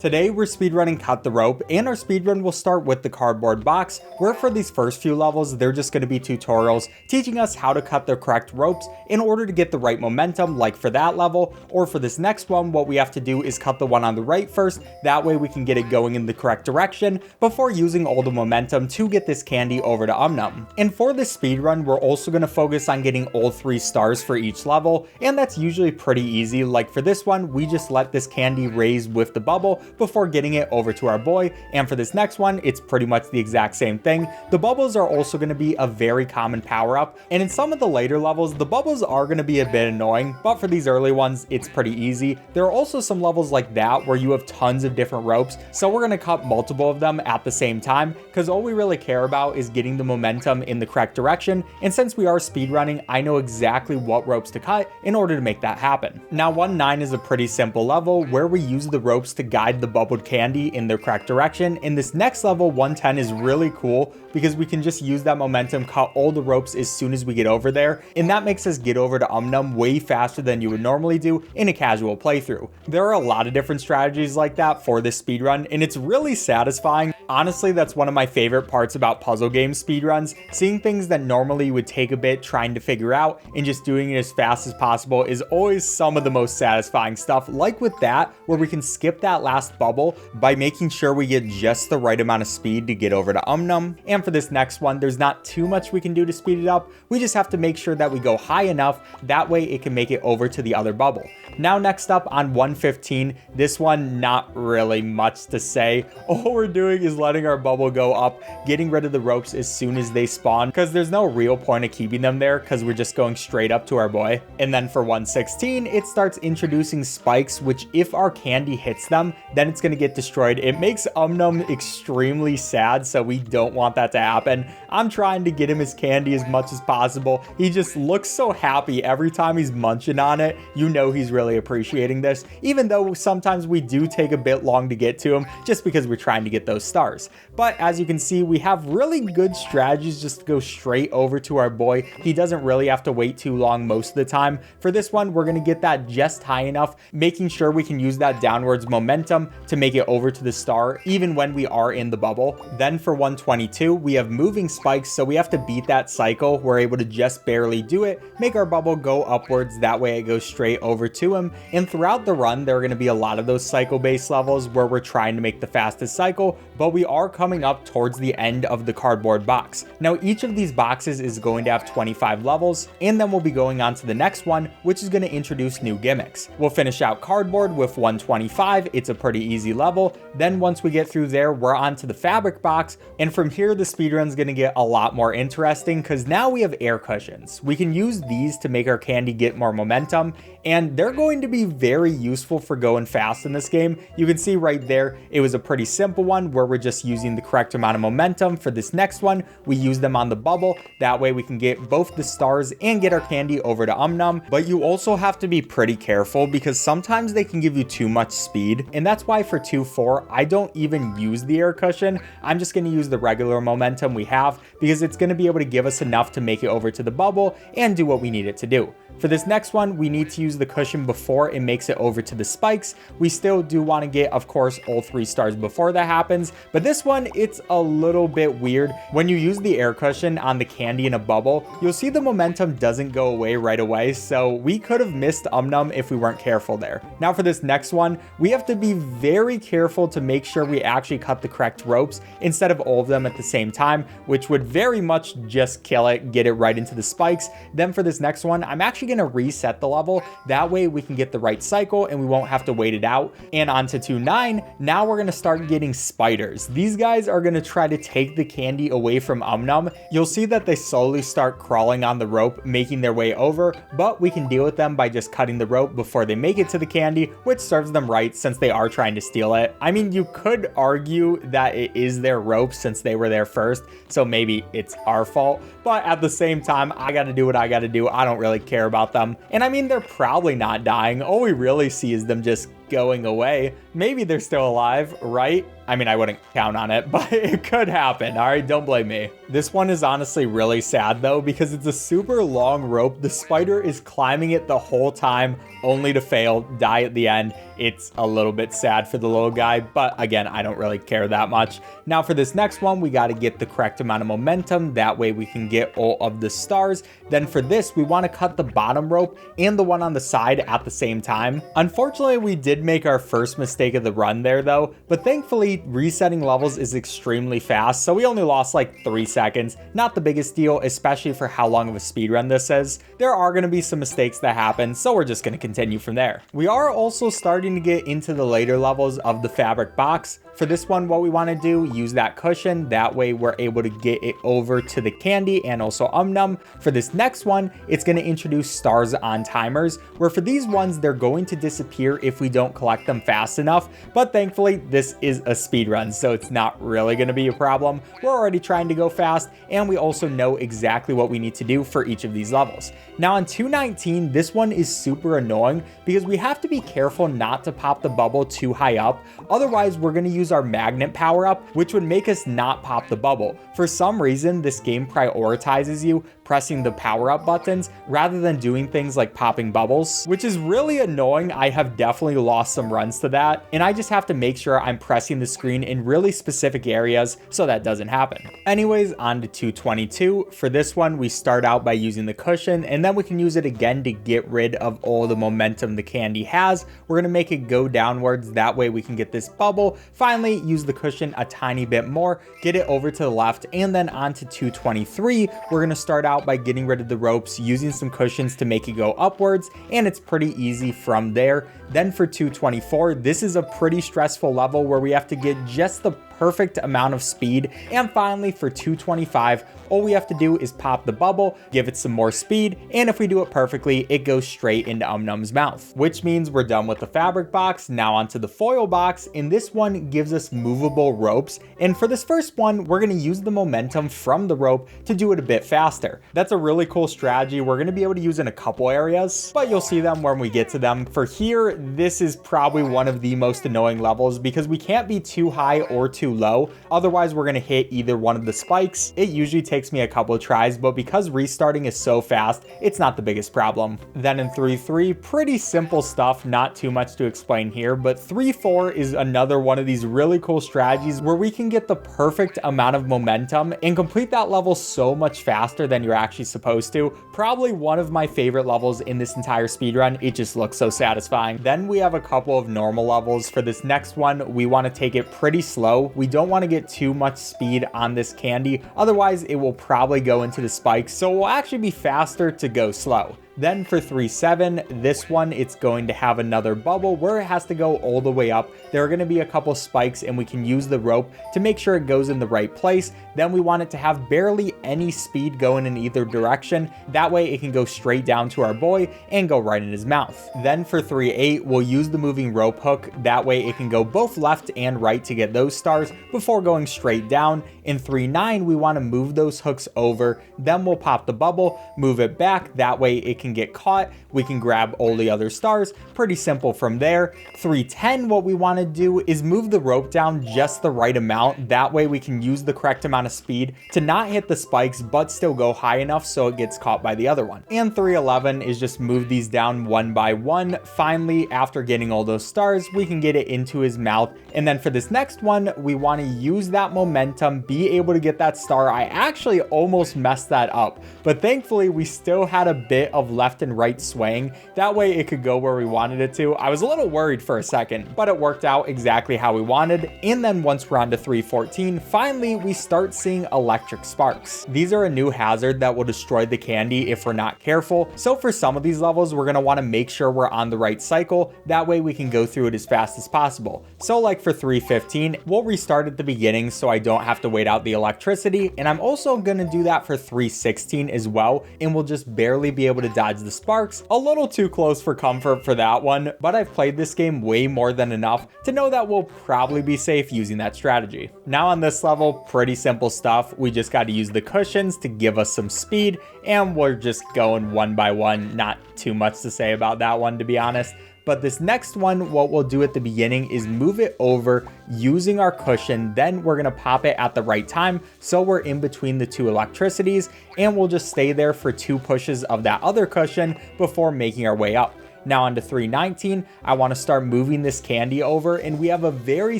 Today we're speedrunning Cut the Rope, and our speedrun will start with the cardboard box, where for these first few levels they're just going to be tutorials teaching us how to cut the correct ropes in order to get the right momentum, like for that level. Or for this next one, what we have to do is cut the one on the right first, that way we can get it going in the correct direction before using all the momentum to get this candy over to Num. And for this speedrun, we're also going to focus on getting all 3 stars for each level, and that's usually pretty easy. Like for this one, we just let this candy raise with the bubble before getting it over to our boy, and for this next one it's pretty much the exact same thing. The bubbles are also going to be a very common power-up, and in some of the later levels the bubbles are going to be a bit annoying, but for these early ones it's pretty easy. There are also some levels like that where you have tons of different ropes, so we're going to cut multiple of them at the same time because all we really care about is getting the momentum in the correct direction, and since we are speedrunning, I know exactly what ropes to cut in order to make that happen. Now 1-9 is a pretty simple level where we use the ropes to guide the bubbled candy in the correct direction. In this next level, 110 is really cool because we can just use that momentum, cut all the ropes as soon as we get over there, and that makes us get over to Num way faster than you would normally do in a casual playthrough. There are a lot of different strategies like that for this speedrun, and it's really satisfying. Honestly, that's one of my favorite parts about puzzle game speedruns. Seeing things that normally would take a bit trying to figure out and just doing it as fast as possible is always some of the most satisfying stuff, like with that, where we can skip that last bubble by making sure we get just the right amount of speed to get over to Num. And for this next one, there's not too much we can do to speed it up. We just have to make sure that we go high enough, that way it can make it over to the other bubble. Now next up on 115, this one not really much to say. All we're doing is letting our bubble go up, getting rid of the ropes as soon as they spawn, because there's no real point of keeping them there because we're just going straight up to our boy. And then for 116, it starts introducing spikes, which if our candy hits them, then it's going to get destroyed. It makes Num extremely sad, so we don't want that to happen. I'm trying to get him his candy as much as possible. He just looks so happy every time he's munching on it. You know he's really appreciating this, even though sometimes we do take a bit long to get to him just because we're trying to get those stars. But as you can see, we have really good strategies just to go straight over to our boy. He doesn't really have to wait too long most of the time. For this one, we're going to get that just high enough, making sure we can use that downwards momentum to make it over to the star even when we are in the bubble. Then for 122, we have moving spikes, so we have to beat that cycle. We're able to just barely do it, make our bubble go upwards, that way it goes straight over to him. And throughout the run, there are going to be a lot of those cycle based levels where we're trying to make the fastest cycle, but we are coming up towards the end of the cardboard box. Now each of these boxes is going to have 25 levels, and then we'll be going on to the next one, which is going to introduce new gimmicks. We'll finish out cardboard with 125. It's a pretty easy level. Then once we get through there, we're on to the fabric box, and from here the speedrun's going to get a lot more interesting because now we have air cushions. We can use these to make our candy get more momentum, and they're going to be very useful for going fast in this game. You can see right there, it was a pretty simple one where we're just using the correct amount of momentum. For this next one, we use them on the bubble. That way we can get both the stars and get our candy over to Num. But you also have to be pretty careful because sometimes they can give you too much speed, and that's why for 2-4, I don't even use the air cushion. I'm just going to use the regular momentum we have because it's going to be able to give us enough to make it over to the bubble and do what we need it to do. For this next one, we need to use the cushion before it makes it over to the spikes. We still do want to get, of course, all 3 stars before that happens, but this one, it's a little bit weird. When you use the air cushion on the candy in a bubble, you'll see the momentum doesn't go away right away, so we could have missed Num if we weren't careful there. Now for this next one, we have to be very careful to make sure we actually cut the correct ropes instead of all of them at the same time, which would very much just kill it, get it right into the spikes. Then for this next one, I'm actually going to reset the level. That way we can get the right cycle and we won't have to wait it out. And on to 2-9, now we're going to start getting spiders. These guys are going to try to take the candy away from Num. You'll see that they slowly start crawling on the rope, making their way over, but we can deal with them by just cutting the rope before they make it to the candy, which serves them right since they are trying to steal it. I mean, you could argue that it is their rope since they were there first, so maybe it's our fault, but at the same time, I got to do what I got to do. I don't really care about them. And I mean, they're probably not dying. All we really see is them just going away. Maybe they're still alive, right? I mean, I wouldn't count on it, but it could happen, all right? Don't blame me. This one is honestly really sad though, because it's a super long rope. The spider is climbing it the whole time, only to fail, die at the end. It's a little bit sad for the little guy, but again, I don't really care that much. Now for this next one, we got to get the correct amount of momentum. That way we can get all of the stars. Then for this, we want to cut the bottom rope and the one on the side at the same time. Unfortunately, we did make our first mistake of the run there though, but thankfully resetting levels is extremely fast, so we only lost like 3 seconds. Not the biggest deal, especially for how long of a speed run this is. There are going to be some mistakes that happen, so we're just going to continue from there. We are also starting to get into the later levels of the fabric box. For this one, what we want to do, use that cushion. That way we're able to get it over to the candy and also num. For this next one, it's going to introduce stars on timers, where for these ones, they're going to disappear if we don't collect them fast enough. But thankfully, this is a speed run, so it's not really going to be a problem. We're already trying to go fast, and we also know exactly what we need to do for each of these levels. Now on 219, this one is super annoying because we have to be careful not to pop the bubble too high up. Otherwise, we're going to use our magnet power up, which would make us not pop the bubble. For some reason, this game prioritizes you pressing the power up buttons rather than doing things like popping bubbles, which is really annoying. I have definitely lost some runs to that, and I just have to make sure I'm pressing the screen in really specific areas so that doesn't happen. Anyways, on to 222. For this one, we start out by using the cushion, and then we can use it again to get rid of all the momentum the candy has. We're going to make it go downwards. That way we can get this bubble. Finally, use the cushion a tiny bit more, get it over to the left, and then on to 223. We're going to start out by getting rid of the ropes, using some cushions to make it go upwards, and it's pretty easy from there. Then for 224, this is a pretty stressful level where we have to get just the perfect amount of speed. And finally for 225, all we have to do is pop the bubble, give it some more speed, and if we do it perfectly, it goes straight into Num's mouth, which means we're done with the fabric box. Now onto the foil box, and this one gives us movable ropes. And for this first one, we're going to use the momentum from the rope to do it a bit faster. That's a really cool strategy we're going to be able to use in a couple areas, but you'll see them when we get to them. For here, this is probably one of the most annoying levels because we can't be too high or too low. Otherwise, we're going to hit either one of the spikes. It usually takes me a couple of tries, but because restarting is so fast, it's not the biggest problem. Then in 3-3, pretty simple stuff, not too much to explain here, but 3-4 is another one of these really cool strategies where we can get the perfect amount of momentum and complete that level so much faster than you're actually supposed to. Probably one of my favorite levels in this entire speedrun. It just looks so satisfying. Then we have a couple of normal levels. For this next one, we want to take it pretty slow. We don't want to get too much speed on this candy, otherwise it will probably go into the spikes, so it will actually be faster to go slow. Then for 3-7, this one, it's going to have another bubble where it has to go all the way up. There are going to be a couple spikes and we can use the rope to make sure it goes in the right place. Then we want it to have barely any speed going in either direction. That way it can go straight down to our boy and go right in his mouth. Then for 3-8, we'll use the moving rope hook. That way it can go both left and right to get those stars before going straight down. In 3-9, we want to move those hooks over. Then we'll pop the bubble, move it back. That way it can get caught. We can grab all the other stars. Pretty simple from there. 3-10, what we want to do is move the rope down just the right amount. That way we can use the correct amount of speed to not hit the spikes, but still go high enough so it gets caught by the other one. And 3-11 is just move these down one by one. Finally, after getting all those stars, we can get it into his mouth. And then for this next one, we want to use that momentum, be able to get that star. I actually almost messed that up, but thankfully we still had a bit of left and right swaying. That way it could go where we wanted it to. I was a little worried for a second, but it worked out exactly how we wanted. And then once we're on to 3-14, finally we start seeing electric sparks. These are a new hazard that will destroy the candy if we're not careful. So for some of these levels, we're going to want to make sure we're on the right cycle. That way we can go through it as fast as possible. So like for 3-15, we'll restart at the beginning so I don't have to wait out the electricity. And I'm also going to do that for 3-16 as well. And we'll just barely be able to dodge the sparks. A little too close for comfort for that one, but I've played this game way more than enough to know that we'll probably be safe using that strategy. Now on this level, pretty simple stuff. We just got to use the cushions to give us some speed, and we're just going one by one. Not too much to say about that one, to be honest. But this next one, what we'll do at the beginning is move it over using our cushion. Then we're gonna pop it at the right time, so we're in between the two electricities, and we'll just stay there for 2 pushes of that other cushion before making our way up. Now onto 319, I want to start moving this candy over, and we have a very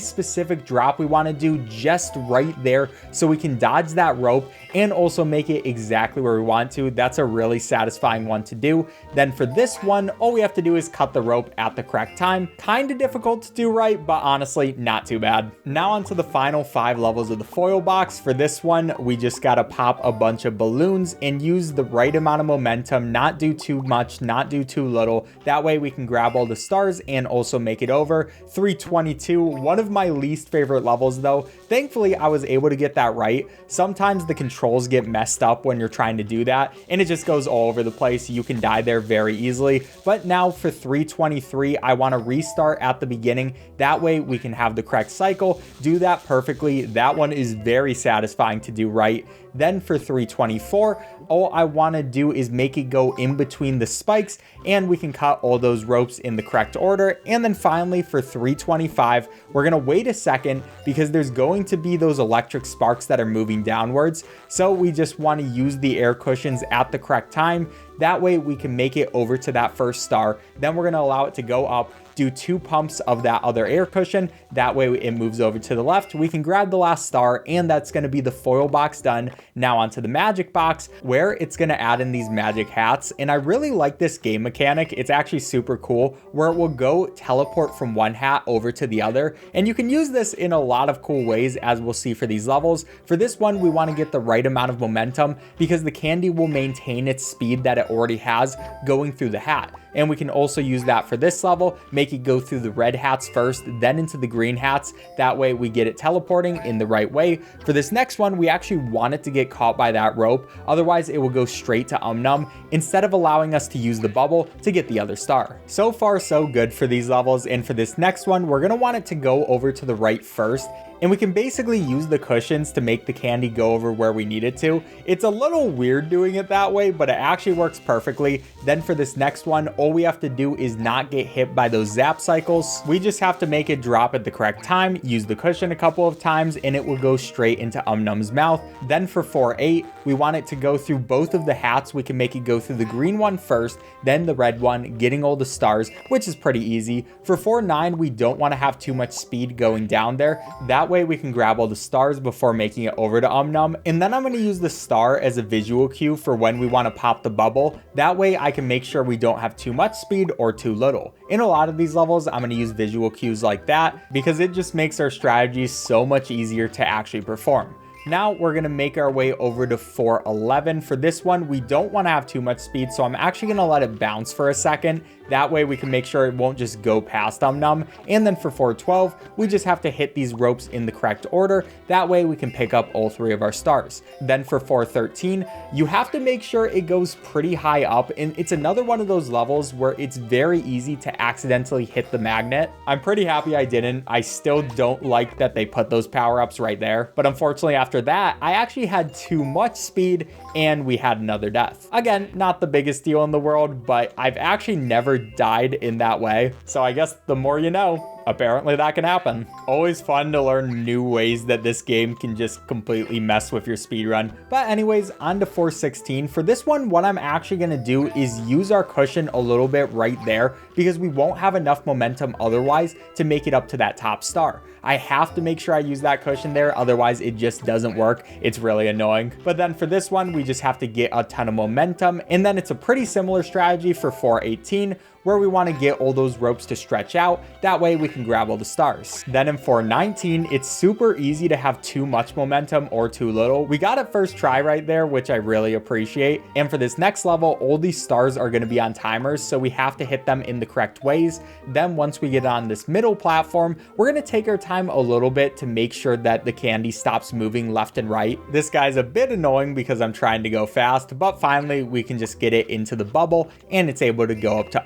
specific drop we want to do just right there so we can dodge that rope and also make it exactly where we want to. That's a really satisfying one to do. Then for this one, all we have to do is cut the rope at the correct time. Kind of difficult to do right, but honestly, not too bad. Now onto the final 5 levels of the foil box. For this one, we just got to pop a bunch of balloons and use the right amount of momentum, not do too much, not do too little. That way we can grab all the stars and also make it over. 322, one of my least favorite levels though. Thankfully, I was able to get that right. Sometimes the controls get messed up when you're trying to do that, and it just goes all over the place. You can die there very easily. But now for 323, I want to restart at the beginning. That way we can have the correct cycle, do that perfectly. That one is very satisfying to do right. Then for 324, all I want to do is make it go in between the spikes, and we can cut all those ropes in the correct order. And then finally for 325, we're going to wait a second because there's going to be those electric sparks that are moving downwards. So we just want to use the air cushions at the correct time. That way we can make it over to that first star. Then we're going to allow it to go up, do 2 pumps of that other air cushion. That way it moves over to the left. We can grab the last star, and that's going to be the foil box done. Now onto the magic box, where it's going to add in these magic hats. And I really like this game mechanic. It's actually super cool, where it will go teleport from one hat over to the other. And you can use this in a lot of cool ways, as we'll see for these levels. For this one, we want to get the right amount of momentum because the candy will maintain its speed that it already has going through the hat. And we can also use that for this level, make it go through the red hats first, then into the green hats. That way we get it teleporting in the right way. For this next one, we actually want it to get caught by that rope. Otherwise, it will go straight to Num instead of allowing us to use the bubble to get the other star. So far, so good for these levels. And for this next one, we're going to want it to go over to the right first. And we can basically use the cushions to make the candy go over where we need it to. It's a little weird doing it that way, but it actually works perfectly. Then for this next one, all we have to do is not get hit by those zap cycles. We just have to make it drop at the correct time, use the cushion a couple of times, and it will go straight into Num's mouth. Then for 4-8, we want it to go through both of the hats. We can make it go through the green one first, then the red one, getting all the stars, which is pretty easy. For 4-9, we don't want to have too much speed going down there. That way we can grab all the stars before making it over to Num. And then I'm going to use the star as a visual cue for when we want to pop the bubble. That way I can make sure we don't have too much speed or too little. In a lot of these levels, I'm going to use visual cues like that because it just makes our strategy so much easier to actually perform. Now we're going to make our way over to 411. For this one, we don't want to have too much speed, so I'm actually going to let it bounce for a second. That way we can make sure it won't just go past Num. And then for 412, we just have to hit these ropes in the correct order. That way we can pick up all 3 of our stars. Then for 413, you have to make sure it goes pretty high up. And it's another one of those levels where it's very easy to accidentally hit the magnet. I'm pretty happy I didn't. I still don't like that they put those power-ups right there. But unfortunately, after that, I actually had too much speed and we had another death. Again, not the biggest deal in the world, but I've actually never died in that way. So I guess the more you know. Apparently that can happen. Always fun to learn new ways that this game can just completely mess with your speedrun. But anyways, on to 416. For this one, what I'm actually going to do is use our cushion a little bit right there because we won't have enough momentum otherwise to make it up to that top star. I have to make sure I use that cushion there, otherwise it just doesn't work. It's really annoying. But then for this one, we just have to get a ton of momentum, and then it's a pretty similar strategy for 418, where we want to get all those ropes to stretch out. That way we can grab all the stars. Then in 419, it's super easy to have too much momentum or too little. We got it first try right there, which I really appreciate. And for this next level, all these stars are going to be on timers, so we have to hit them in the correct ways. Then once we get on this middle platform, we're going to take our time a little bit to make sure that the candy stops moving left and right. This guy's a bit annoying because I'm trying to go fast, but finally we can just get it into the bubble and it's able to go up to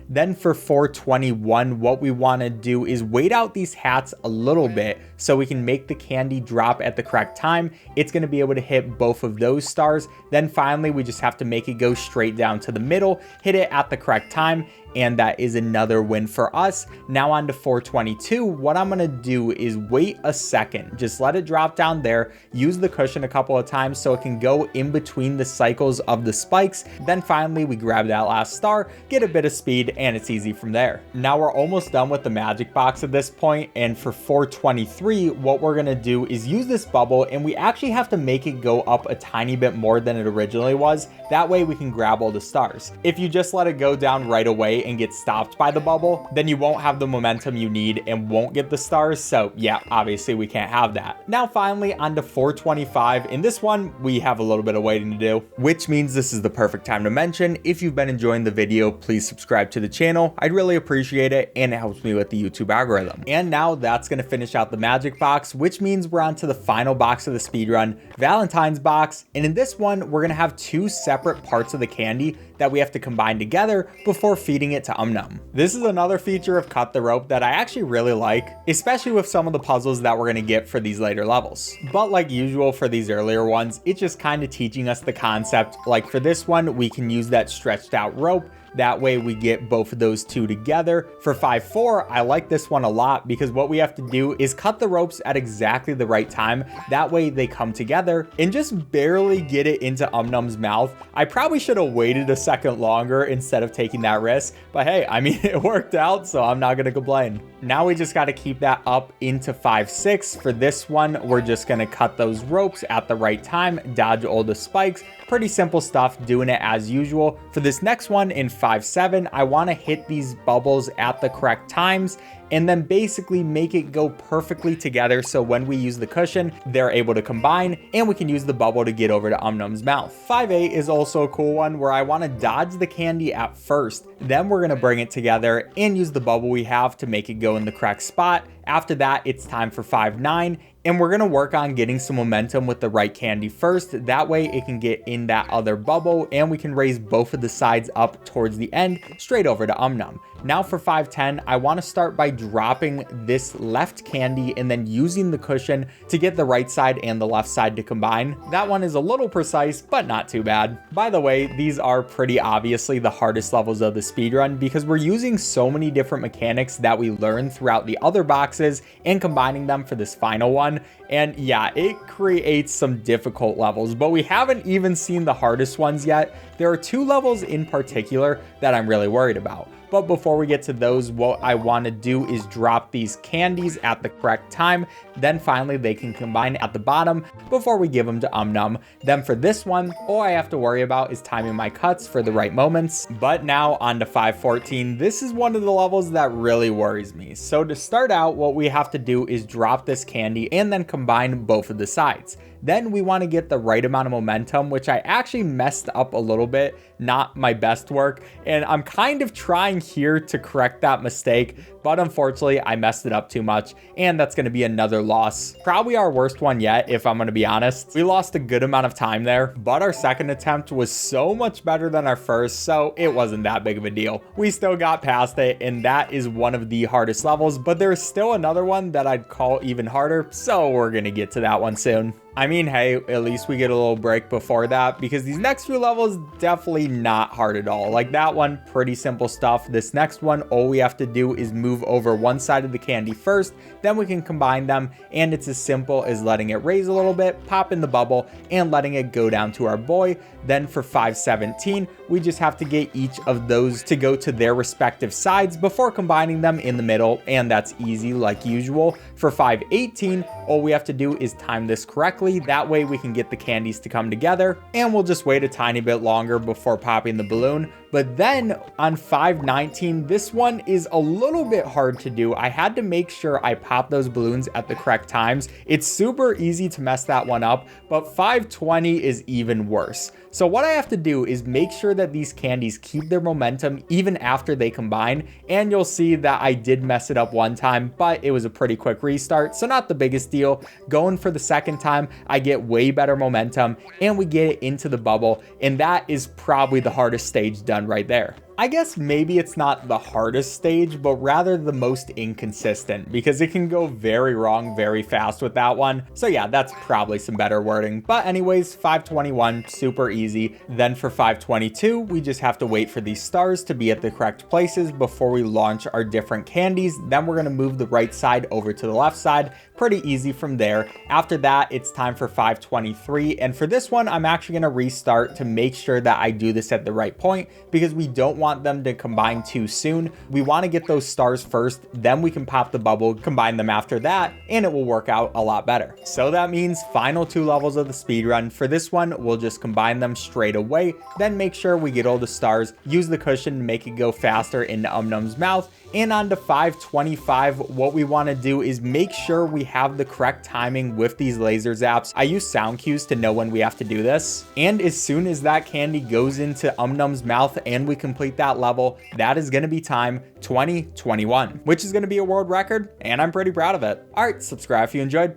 Then for 421, what we want to do is wait out these hats a little bit so we can make the candy drop at the correct time. It's going to be able to hit both of those stars. Then finally, we just have to make it go straight down to the middle, hit it at the correct time, and that is another win for us. Now on to 422. What I'm gonna do is wait a second, just let it drop down there, use the cushion a couple of times so it can go in between the cycles of the spikes. Then finally we grab that last star, get a bit of speed, and it's easy from there. Now we're almost done with the magic box at this point, and for 423, what we're gonna do is use this bubble, and we actually have to make it go up a tiny bit more than it originally was. That way we can grab all the stars. If you just let it go down right away and get stopped by the bubble, then you won't have the momentum you need and won't get the stars. So yeah, obviously we can't have that. Now finally on to 425. In this one, we have a little bit of waiting to do, which means this is the perfect time to mention, if you've been enjoying the video, please subscribe to the channel. I'd really appreciate it, and it helps me with the YouTube algorithm. And now that's gonna finish out the magic box, which means we're on to the final box of the speedrun, Valentine's box. And in this one, we're gonna have two separate parts of the candy that we have to combine together before feeding it to Num. This is another feature of Cut the Rope that I actually really like, especially with some of the puzzles that we're gonna get for these later levels. But like usual for these earlier ones, it's just kind of teaching us the concept. Like for this one, we can use that stretched out rope. That way we get both of those two together. For 5-4, I like this one a lot because what we have to do is cut the ropes at exactly the right time. That way they come together and just barely get it into Num's mouth. I probably should have waited a second longer instead of taking that risk, but hey, I mean, it worked out, so I'm not gonna complain. Now we just got to keep that up into 5-6. For this one, we're just gonna cut those ropes at the right time, dodge all the spikes. Pretty simple stuff, doing it as usual. For this next one in 5-7, I want to hit these bubbles at the correct times and then basically make it go perfectly together so when we use the cushion, they're able to combine and we can use the bubble to get over to Num's mouth. 5-8 is also a cool one where I want to dodge the candy at first, then we're going to bring it together and use the bubble we have to make it go in the correct spot. After that, it's time for 5-9. And we're gonna work on getting some momentum with the right candy first. That way it can get in that other bubble and we can raise both of the sides up towards the end, straight over to Num. Now for 5-10, I wanna start by dropping this left candy and then using the cushion to get the right side and the left side to combine. That one is a little precise, but not too bad. By the way, these are pretty obviously the hardest levels of the speedrun because we're using so many different mechanics that we learned throughout the other boxes and combining them for this final one. And yeah, it creates some difficult levels, but we haven't even seen the hardest ones yet. There are two levels in particular that I'm really worried about. But before we get to those, what I want to do is drop these candies at the correct time. Then finally they can combine at the bottom before we give them to Num. Then for this one, all I have to worry about is timing my cuts for the right moments. But now on to 5-14. This is one of the levels that really worries me. So to start out, what we have to do is drop this candy and then combine both of the sides. Then we want to get the right amount of momentum, which I actually messed up a little bit, not my best work. And I'm kind of trying here to correct that mistake, but unfortunately I messed it up too much. And that's going to be another loss. Probably our worst one yet, if I'm going to be honest. We lost a good amount of time there, but our second attempt was so much better than our first, so it wasn't that big of a deal. We still got past it, and that is one of the hardest levels, but there's still another one that I'd call even harder, so we're going to get to that one soon. I mean, hey, at least we get a little break before that because these next few levels definitely not hard at all. Like that one, pretty simple stuff. This next one, all we have to do is move over one side of the candy first, then we can combine them, and it's as simple as letting it raise a little bit, pop in the bubble, and letting it go down to our boy. Then for 5-17, we just have to get each of those to go to their respective sides before combining them in the middle, and that's easy like usual. For 5-18, all we have to do is time this correctly. That way we can get the candies to come together, and we'll just wait a tiny bit longer before popping the balloon. But then on 5-19, this one is a little bit hard to do. I had to make sure I pop those balloons at the correct times. It's super easy to mess that one up, but 5-20 is even worse. So what I have to do is make sure that these candies keep their momentum even after they combine, and you'll see that I did mess it up one time, but it was a pretty quick restart, so not the biggest deal. Going for the second time, I get way better momentum, and we get it into the bubble, and that is probably the hardest stage done right there. I guess maybe it's not the hardest stage, but rather the most inconsistent, because it can go very wrong very fast with that one. So yeah, that's probably some better wording. But anyways, 521, super easy. Then for 522, we just have to wait for these stars to be at the correct places before we launch our different candies. Then we're gonna move the right side over to the left side. Pretty easy from there. After that, it's time for 523. And for this one, I'm actually gonna restart to make sure that I do this at the right point, because we don't want them to combine too soon. We wanna get those stars first, then we can pop the bubble, combine them after that, and it will work out a lot better. So that means final 2 levels of the speedrun. For this one, we'll just combine them straight away, then make sure we get all the stars, use the cushion to make it go faster into Num's mouth. And on to 525, what we want to do is make sure we have the correct timing with these laser zaps. I use sound cues to know when we have to do this. And as soon as that candy goes into Num's mouth and we complete that level, that is going to be time 2021, which is going to be a world record, and I'm pretty proud of it. All right, subscribe if you enjoyed.